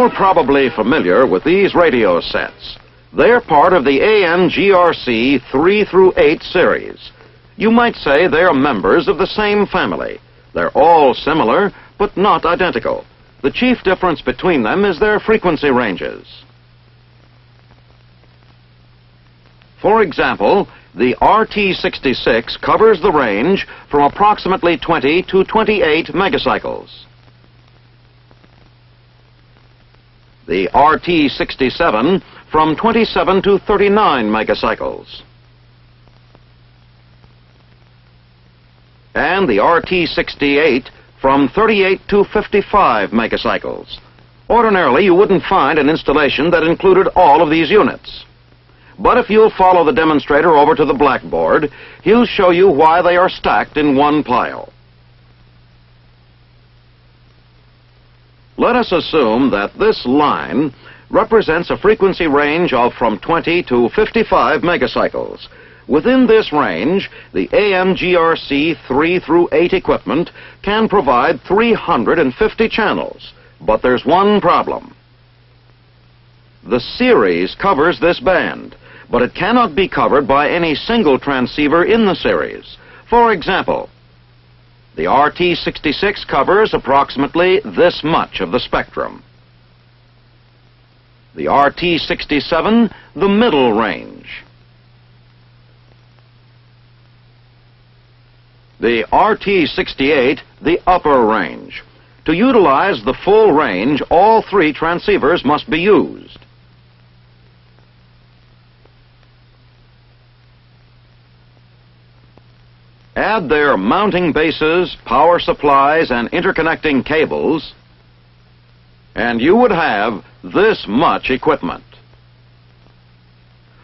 You're probably familiar with these radio sets. They're part of the ANGRC 3 through 8 series. You might say they're members of the same family. They're all similar, but not identical. The chief difference between them is their frequency ranges. For example, the RT66 covers the range from approximately 20 to 28 megacycles. The RT67 from 27 to 39 megacycles. And the RT68 from 38 to 55 megacycles. Ordinarily, you wouldn't find an installation that included all of these units. But if you'll follow the demonstrator over to the blackboard, he'll show you why they are stacked in one pile. Let us assume that this line represents a frequency range of from 20 to 55 megacycles. Within this range, the ANGRC 3 through 8 equipment can provide 350 channels. But there's one problem. The series covers this band, but it cannot be covered by any single transceiver in the series. For example, the RT66 covers approximately this much of the spectrum. The RT67, the middle range. The RT68, the upper range. To utilize the full range, all three transceivers must be used. Add their mounting bases, power supplies, and interconnecting cables, and you would have this much equipment.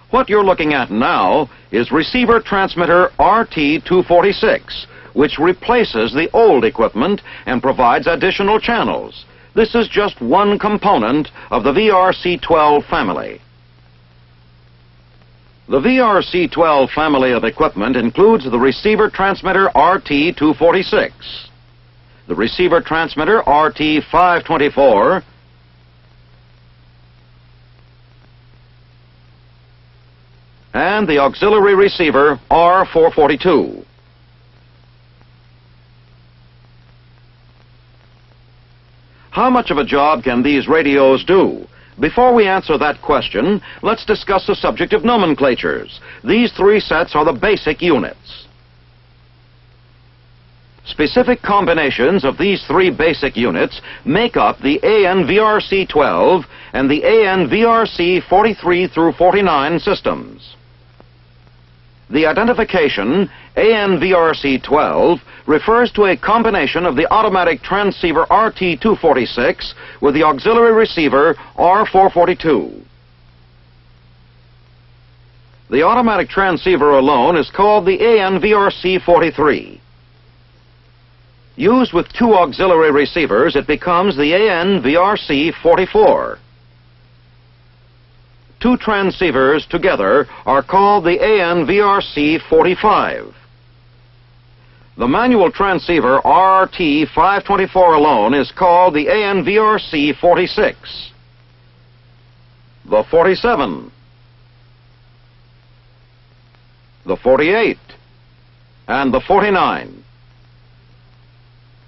What you're looking at now is receiver transmitter RT246, which replaces the old equipment and provides additional channels. This is just one component of the VRC12 family. The VRC12 family of equipment includes the receiver transmitter RT246, the receiver transmitter RT524, and the auxiliary receiver R442. How much of a job can these radios do? Before we answer that question, let's discuss the subject of nomenclatures. These three sets are the basic units. Specific combinations of these three basic units make up the ANVRC12 and the ANVRC 43 through 49 systems. The identification ANVRC12 refers to a combination of the automatic transceiver RT246 with the auxiliary receiver R442. The automatic transceiver alone is called the ANVRC 43. Used with two auxiliary receivers, it becomes the ANVRC 44. Two transceivers together are called the ANVRC 45. The manual transceiver RT524 alone is called the ANVRC 46. The 47, the 48, and the 49.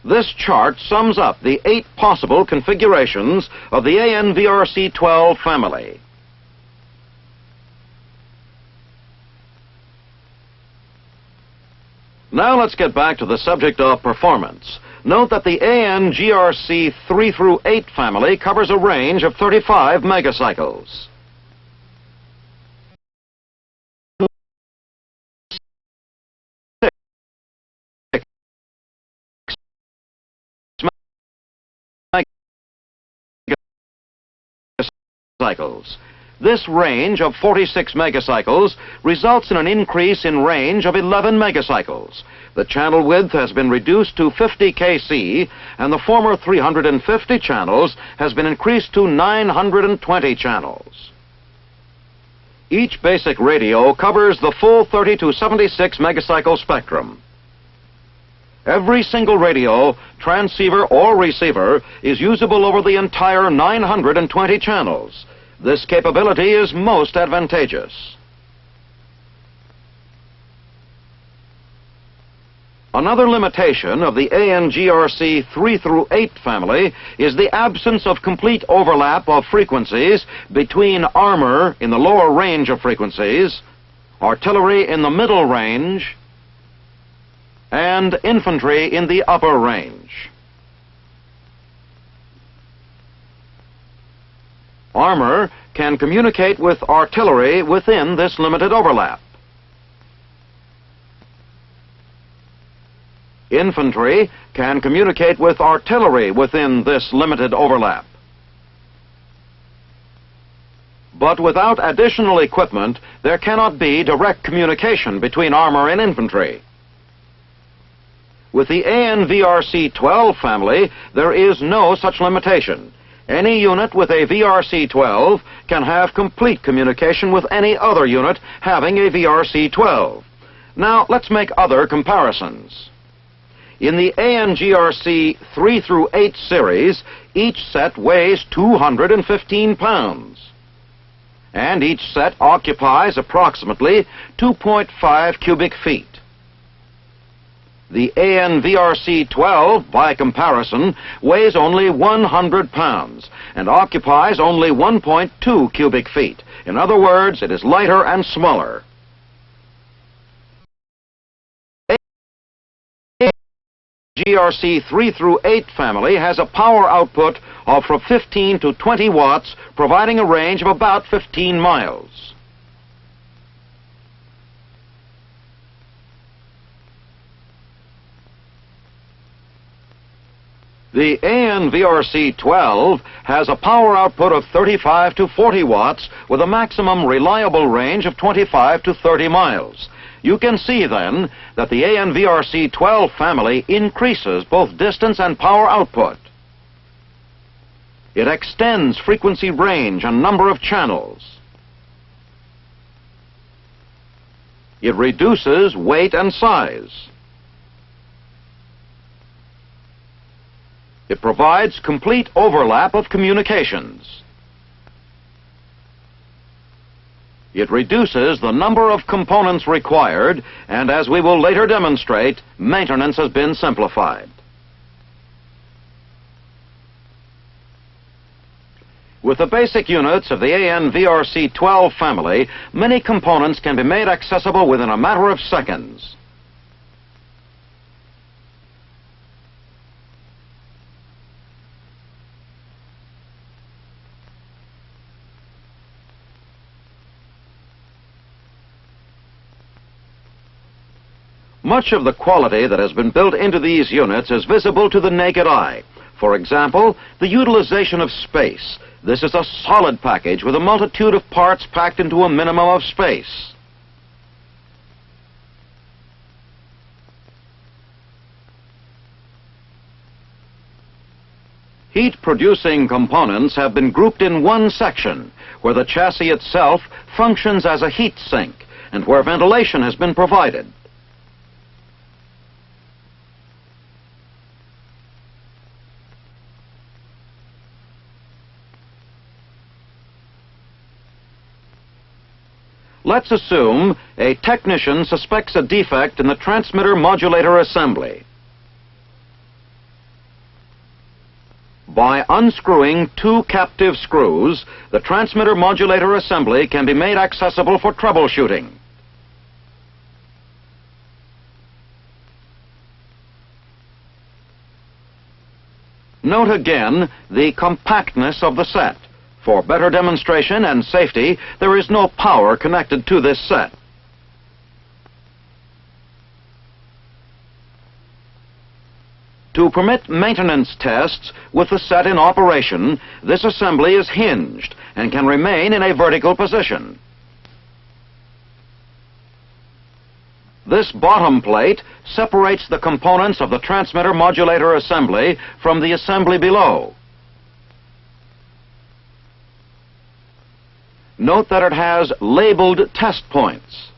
This chart sums up the 8 possible configurations of the ANVRC12 family. Now let's get back to the subject of performance. Note that the ANGRC 3 through 8 family covers a range of 35 megacycles. This range of 46 megacycles results in an increase in range of 11 megacycles. The channel width has been reduced to 50 kc, and the former 350 channels has been increased to 920 channels. Each basic radio covers the full 30 to 76 megacycle spectrum. Every single radio, transceiver, or receiver is usable over the entire 920 channels. This capability is most advantageous. Another limitation of the ANGRC 3 through 8 family is the absence of complete overlap of frequencies between armor in the lower range of frequencies, artillery in the middle range, and infantry in the upper range. Armor can communicate with artillery within this limited overlap. Infantry can communicate with artillery within this limited overlap. But without additional equipment, there cannot be direct communication between armor and infantry. With the AN-VRC-12 family, there is no such limitation. Any unit with a VRC-12 can have complete communication with any other unit having a VRC-12. Now, let's make other comparisons. In the ANGRC 3 through 8 series, each set weighs 215 pounds. And each set occupies approximately 2.5 cubic feet. The AN-VRC-12, by comparison, weighs only 100 pounds and occupies only 1.2 cubic feet. In other words, it is lighter and smaller. GRC 3 through 8 family has a power output of from 15 to 20 watts, providing a range of about 15 miles. The AN-VRC-12 has a power output of 35 to 40 watts with a maximum reliable range of 25 to 30 miles. You can see, then, that the AN-VRC-12 family increases both distance and power output. It extends frequency range and number of channels. It reduces weight and size. It provides complete overlap of communications. It reduces the number of components required, and as we will later demonstrate, maintenance has been simplified. With the basic units of the AN-VRC-12 family, many components can be made accessible within a matter of seconds. Much of the quality that has been built into these units is visible to the naked eye. For example, the utilization of space. This is a solid package with a multitude of parts packed into a minimum of space. Heat-producing components have been grouped in one section, where the chassis itself functions as a heat sink and where ventilation has been provided. Let's assume a technician suspects a defect in the transmitter modulator assembly. By unscrewing two captive screws, the transmitter modulator assembly can be made accessible for troubleshooting. Note again the compactness of the set. For better demonstration and safety, there is no power connected to this set. To permit maintenance tests with the set in operation, this assembly is hinged and can remain in a vertical position. This bottom plate separates the components of the transmitter modulator assembly from the assembly below. Note that it has labeled test points.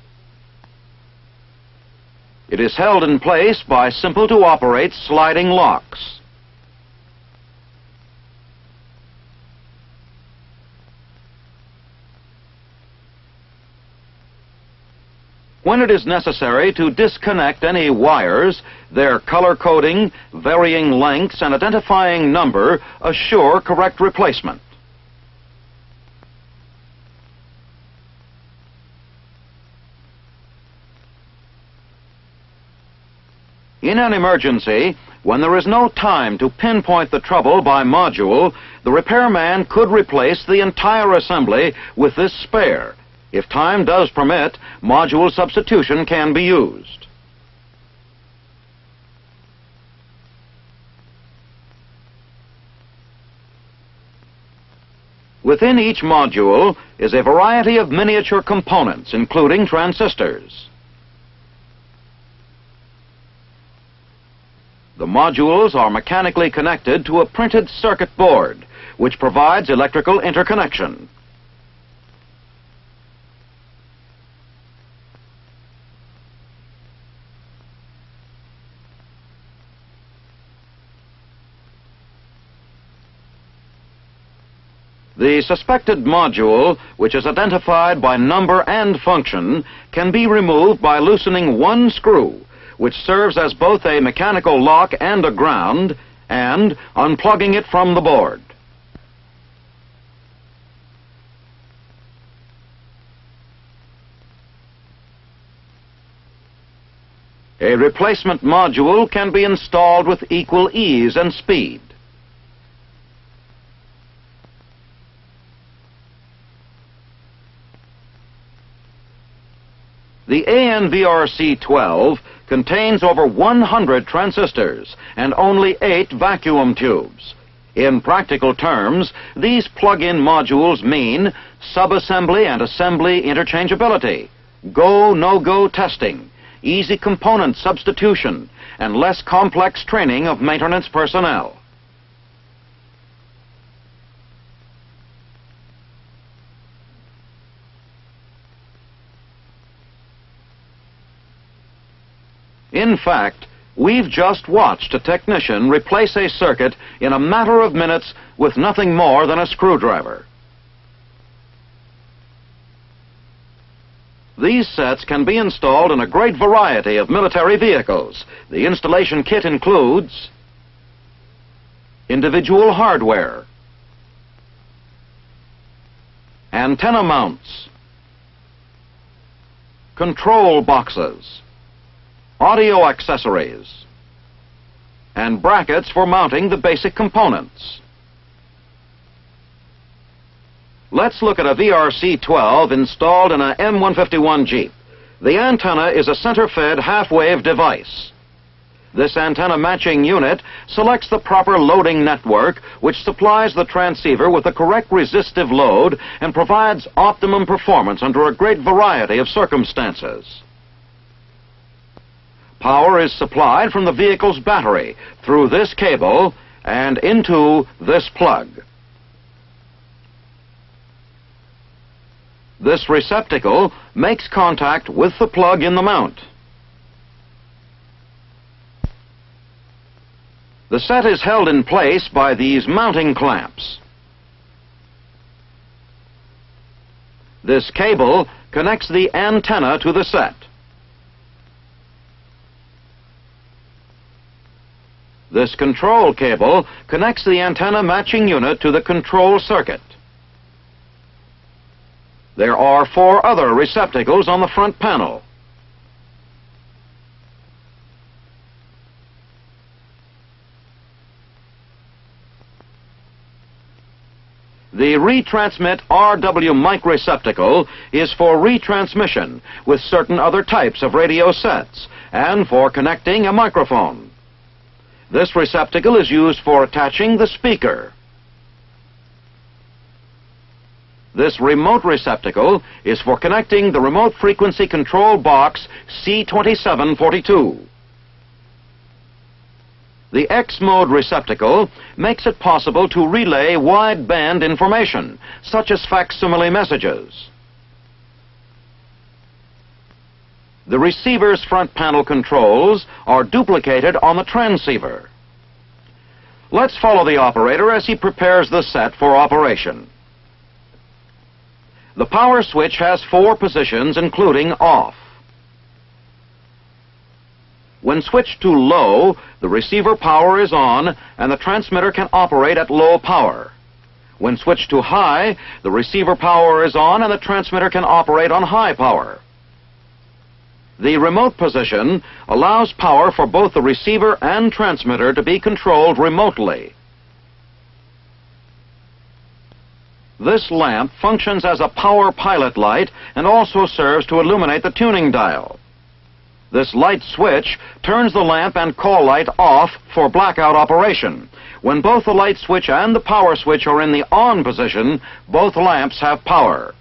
It is held in place by simple-to-operate sliding locks. When it is necessary to disconnect any wires, their color coding, varying lengths, and identifying number assure correct replacement. In an emergency, when there is no time to pinpoint the trouble by module, the repairman could replace the entire assembly with this spare. If time does permit, module substitution can be used. Within each module is a variety of miniature components, including transistors. The modules are mechanically connected to a printed circuit board, which provides electrical interconnection. The suspected module, which is identified by number and function, can be removed by loosening one screw, which serves as both a mechanical lock and a ground, and unplugging it from the board. A replacement module can be installed with equal ease and speed. The ANVRC-12 contains over 100 transistors and only 8 vacuum tubes. In practical terms, these plug-in modules mean subassembly and assembly interchangeability, go-no-go testing, easy component substitution, and less complex training of maintenance personnel. In fact, we've just watched a technician replace a circuit in a matter of minutes with nothing more than a screwdriver. These sets can be installed in a great variety of military vehicles. The installation kit includes individual hardware, antenna mounts, control boxes, audio accessories, and brackets for mounting the basic components. Let's look at a VRC-12 installed in a M151 Jeep. The antenna is a center-fed half-wave device. This antenna matching unit selects the proper loading network, which supplies the transceiver with the correct resistive load and provides optimum performance under a great variety of circumstances. Power is supplied from the vehicle's battery through this cable and into this plug. This receptacle makes contact with the plug in the mount. The set is held in place by these mounting clamps. This cable connects the antenna to the set. This control cable connects the antenna matching unit to the control circuit. There are 4 other receptacles on the front panel. The retransmit RW mic receptacle is for retransmission with certain other types of radio sets and for connecting a microphone. This receptacle is used for attaching the speaker. This remote receptacle is for connecting the remote frequency control box C2742. The X-mode receptacle makes it possible to relay wideband information, such as facsimile messages. The receiver's front panel controls are duplicated on the transceiver. Let's follow the operator as he prepares the set for operation. The power switch has 4 positions, including off. When switched to low, the receiver power is on and the transmitter can operate at low power. When switched to high, the receiver power is on and the transmitter can operate on high power. The remote position allows power for both the receiver and transmitter to be controlled remotely. This lamp functions as a power pilot light and also serves to illuminate the tuning dial. This light switch turns the lamp and call light off for blackout operation. When both the light switch and the power switch are in the on position, both lamps have power.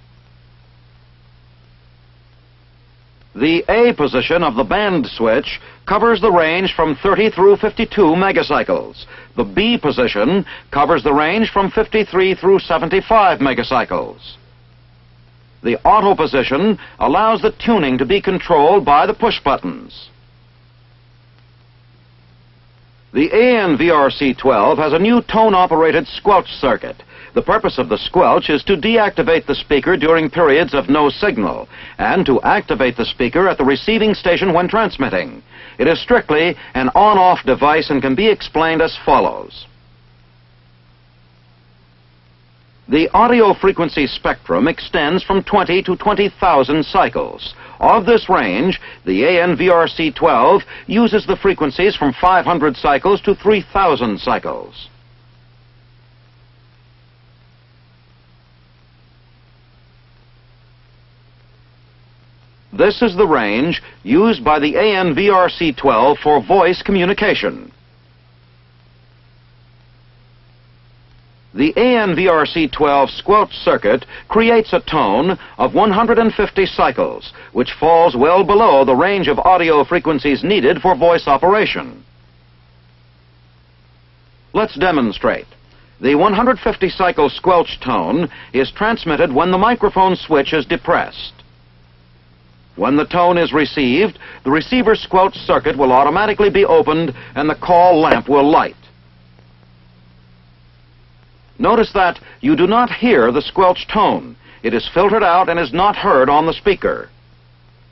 The A position of the band switch covers the range from 30 through 52 megacycles. The B position covers the range from 53 through 75 megacycles. The auto position allows the tuning to be controlled by the push buttons. The ANVRC-12 has a new tone-operated squelch circuit. The purpose of the squelch is to deactivate the speaker during periods of no signal and to activate the speaker at the receiving station when transmitting. It is strictly an on-off device and can be explained as follows. The audio frequency spectrum extends from 20 to 20,000 cycles. Of this range, the ANVRC-12 uses the frequencies from 500 cycles to 3,000 cycles. This is the range used by the ANVRC-12 for voice communication. The ANVRC-12 squelch circuit creates a tone of 150 cycles, which falls well below the range of audio frequencies needed for voice operation. Let's demonstrate. The 150 cycle squelch tone is transmitted when the microphone switch is depressed. When the tone is received, the receiver squelch circuit will automatically be opened and the call lamp will light. Notice that you do not hear the squelch tone. It is filtered out and is not heard on the speaker.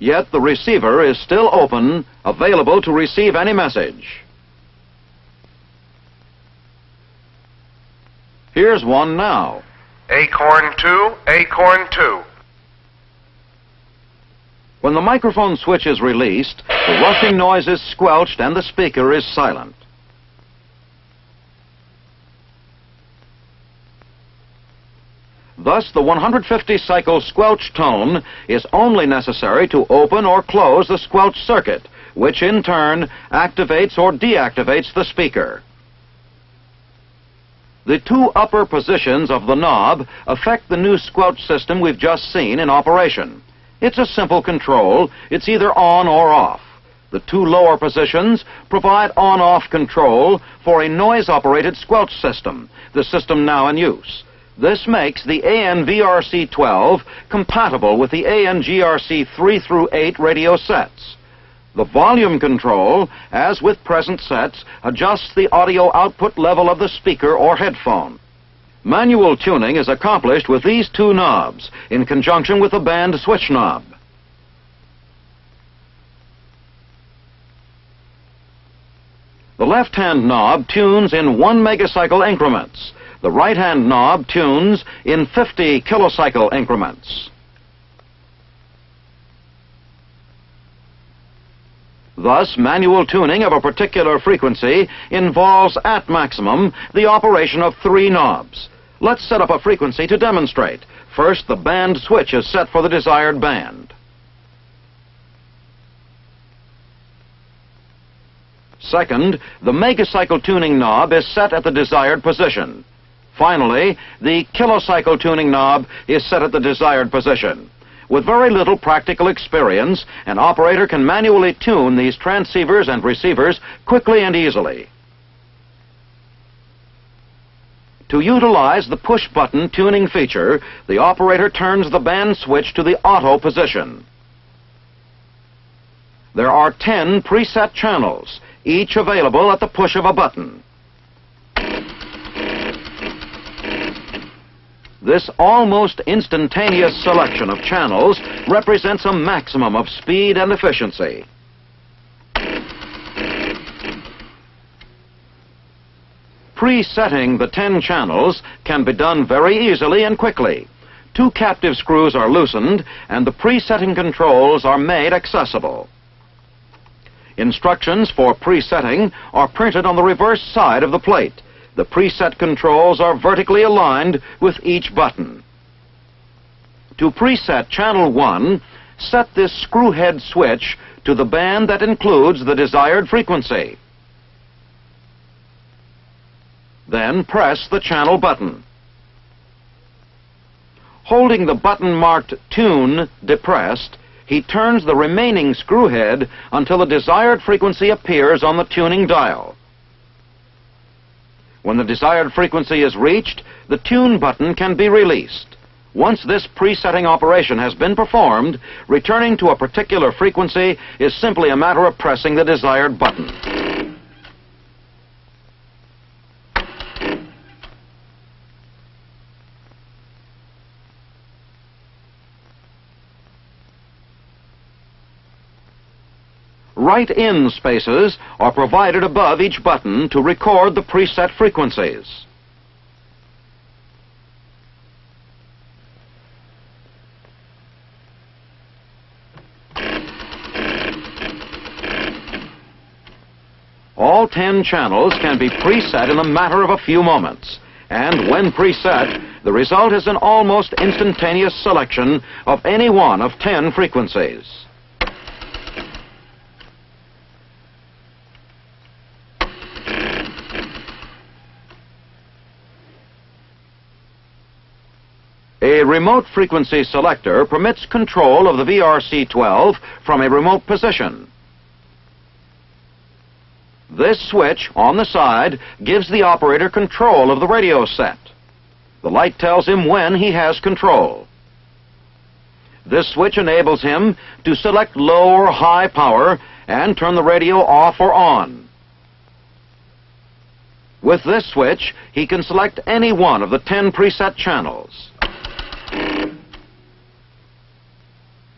Yet the receiver is still open, available to receive any message. Here's one now. Acorn 2, Acorn 2. When the microphone switch is released, the rushing noise is squelched and the speaker is silent. Thus, the 150 cycle squelch tone is only necessary to open or close the squelch circuit, which in turn activates or deactivates the speaker. The 2 upper positions of the knob affect the new squelch system we've just seen in operation. It's a simple control. It's either on or off. The 2 lower positions provide on-off control for a noise-operated squelch system, the system now in use. This makes the ANVRC-12 compatible with the ANGRC 3 through 8 radio sets. The volume control, as with present sets, adjusts the audio output level of the speaker or headphone. Manual tuning is accomplished with these 2 knobs in conjunction with the band switch knob. The left-hand knob tunes in 1 megacycle increments. The right-hand knob tunes in 50 kilocycle increments. Thus, manual tuning of a particular frequency involves, at maximum, the operation of 3 knobs. Let's set up a frequency to demonstrate. First, the band switch is set for the desired band. Second, the megacycle tuning knob is set at the desired position. Finally, the kilocycle tuning knob is set at the desired position. With very little practical experience, an operator can manually tune these transceivers and receivers quickly and easily. To utilize the push-button tuning feature, the operator turns the band switch to the auto position. There are 10 preset channels, each available at the push of a button. This almost instantaneous selection of channels represents a maximum of speed and efficiency. Presetting the 10 channels can be done very easily and quickly. 2 captive screws are loosened and the presetting controls are made accessible. Instructions for presetting are printed on the reverse side of the plate. The preset controls are vertically aligned with each button. To preset channel 1, set this screw head switch to the band that includes the desired frequency. Then press the channel button. Holding the button marked Tune depressed, he turns the remaining screw head until the desired frequency appears on the tuning dial. When the desired frequency is reached, the Tune button can be released. Once this presetting operation has been performed, returning to a particular frequency is simply a matter of pressing the desired button. Write-in spaces are provided above each button to record the preset frequencies. All 10 channels can be preset in a matter of a few moments, and when preset, the result is an almost instantaneous selection of any one of 10 frequencies. A remote frequency selector permits control of the VRC-12 from a remote position. This switch on the side gives the operator control of the radio set. The light tells him when he has control. This switch enables him to select low or high power and turn the radio off or on. With this switch, he can select any one of the 10 preset channels.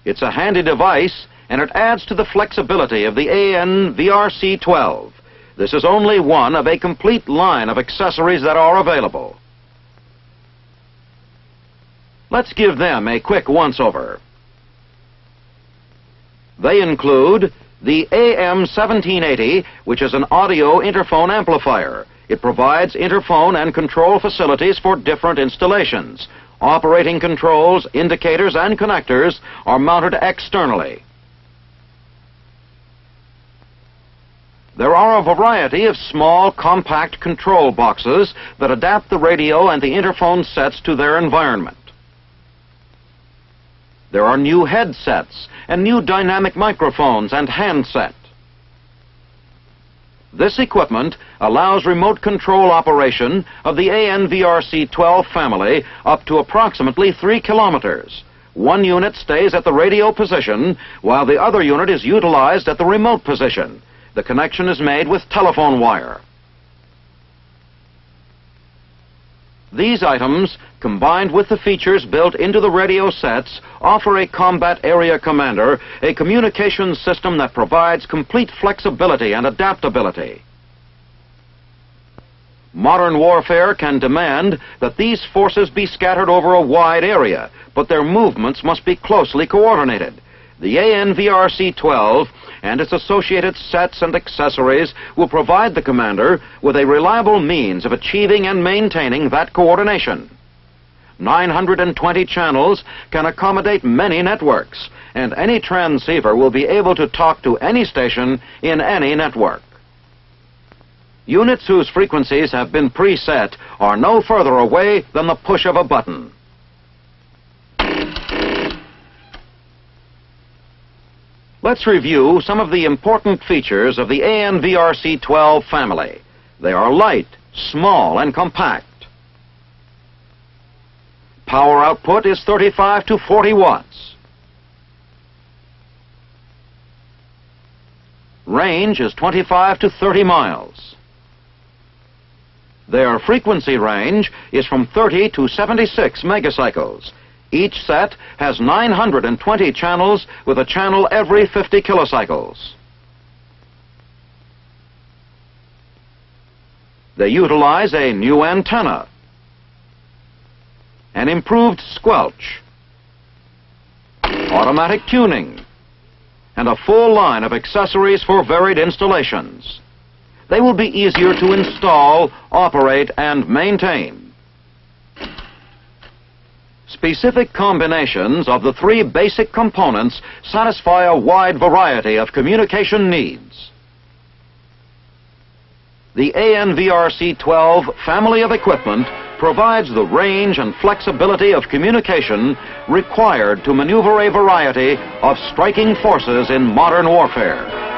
It's a handy device, and it adds to the flexibility of the AN VRC-12. This is only one of a complete line of accessories that are available. Let's give them a quick once-over. They include the AM1780, which is an audio interphone amplifier. It provides interphone and control facilities for different installations. Operating controls, indicators, and connectors are mounted externally. There are a variety of small, compact control boxes that adapt the radio and the interphone sets to their environment. There are new headsets and new dynamic microphones and handset. This equipment allows remote control operation of the AN-VRC-12 family up to approximately 3 kilometers. One unit stays at the radio position, while the other unit is utilized at the remote position. The connection is made with telephone wire. These items, combined with the features built into the radio sets, offer a combat area commander a communications system that provides complete flexibility and adaptability. Modern warfare can demand that these forces be scattered over a wide area, but their movements must be closely coordinated. The AN-VRC-12 and its associated sets and accessories will provide the commander with a reliable means of achieving and maintaining that coordination. 920 channels can accommodate many networks, and any transceiver will be able to talk to any station in any network. Units whose frequencies have been preset are no further away than the push of a button. Let's review some of the important features of the AN-VRC-12 family. They are light, small, and compact. Power output is 35 to 40 watts. Range is 25 to 30 miles. Their frequency range is from 30 to 76 megacycles. Each set has 920 channels with a channel every 50 kilocycles. They utilize a new antenna, an improved squelch, automatic tuning, and a full line of accessories for varied installations. They will be easier to install, operate, and maintain. Specific combinations of the three basic components satisfy a wide variety of communication needs. The ANVRC-12 family of equipment provides the range and flexibility of communication required to maneuver a variety of striking forces in modern warfare.